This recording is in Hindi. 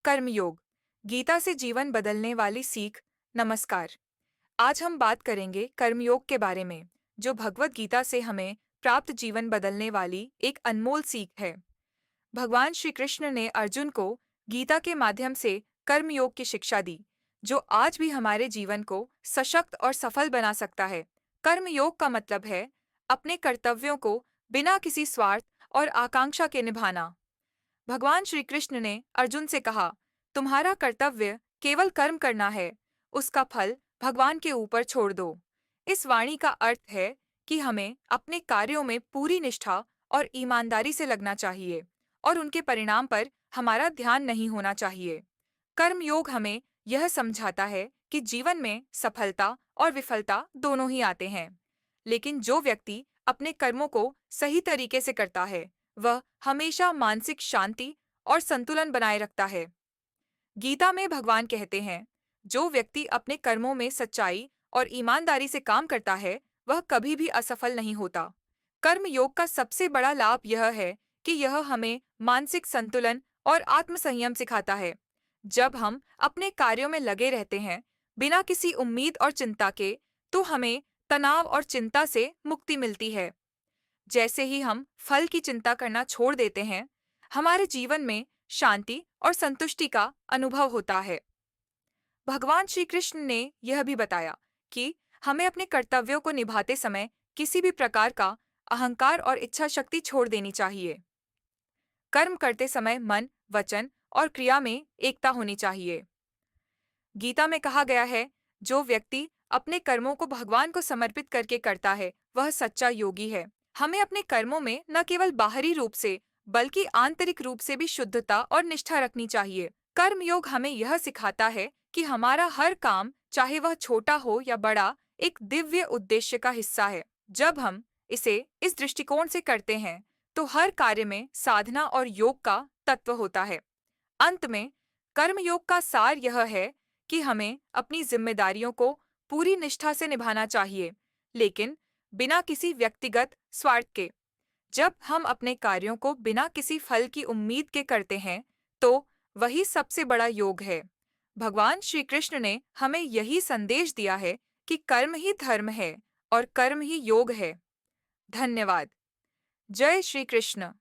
कर्मयोग, गीता से जीवन बदलने वाली सीख। नमस्कार। आज हम बात करेंगे कर्मयोग के बारे में, जो भगवत गीता से हमें प्राप्त जीवन बदलने वाली एक अनमोल सीख है। भगवान श्री कृष्ण ने अर्जुन को गीता के माध्यम से कर्मयोग की शिक्षा दी, जो आज भी हमारे जीवन को सशक्त और सफल बना सकता है। कर्मयोग का मतलब है अपने कर्तव्यों को बिना किसी स्वार्थ और आकांक्षा के निभाना। भगवान श्री कृष्ण ने अर्जुन से कहा, तुम्हारा कर्तव्य केवल कर्म करना है, उसका फल भगवान के ऊपर छोड़ दो। इस वाणी का अर्थ है कि हमें अपने कार्यों में पूरी निष्ठा और ईमानदारी से लगना चाहिए और उनके परिणाम पर हमारा ध्यान नहीं होना चाहिए। कर्मयोग हमें यह समझाता है कि जीवन में सफलता और विफलता दोनों ही आते हैं, लेकिन जो व्यक्ति अपने कर्मों को सही तरीके से करता है, वह हमेशा मानसिक शांति और संतुलन बनाए रखता है। गीता में भगवान कहते हैं, जो व्यक्ति अपने कर्मों में सच्चाई और ईमानदारी से काम करता है, वह कभी भी असफल नहीं होता। कर्म योग का सबसे बड़ा लाभ यह है कि यह हमें मानसिक संतुलन और आत्मसंयम सिखाता है। जब हम अपने कार्यों में लगे रहते हैं, बिना किसी उम्मीद और चिंता के, तो हमें तनाव और चिंता से मुक्ति मिलती है। जैसे ही हम फल की चिंता करना छोड़ देते हैं, हमारे जीवन में शांति और संतुष्टि का अनुभव होता है। भगवान श्री कृष्ण ने यह भी बताया कि हमें अपने कर्तव्यों को निभाते समय किसी भी प्रकार का अहंकार और इच्छा शक्ति छोड़ देनी चाहिए। कर्म करते समय मन, वचन और क्रिया में एकता होनी चाहिए। गीता में कहा गया है, जो व्यक्ति अपने कर्मों को भगवान को समर्पित करके करता है, वह सच्चा योगी है। हमें अपने कर्मों में न केवल बाहरी रूप से, बल्कि आंतरिक रूप से भी शुद्धता और निष्ठा रखनी चाहिए। कर्म योग हमें यह सिखाता है कि हमारा हर काम, चाहे वह छोटा हो या बड़ा, एक दिव्य उद्देश्य का हिस्सा है। जब हम इसे इस दृष्टिकोण से करते हैं, तो हर कार्य में साधना और योग का तत्व होता है। अंत में, कर्मयोग का सार यह है कि हमें अपनी जिम्मेदारियों को पूरी निष्ठा से निभाना चाहिए, लेकिन बिना किसी व्यक्तिगत स्वार्थ के। जब हम अपने कार्यों को बिना किसी फल की उम्मीद के करते हैं, तो वही सबसे बड़ा योग है। भगवान श्री कृष्ण ने हमें यही संदेश दिया है कि कर्म ही धर्म है और कर्म ही योग है। धन्यवाद। जय श्री कृष्ण।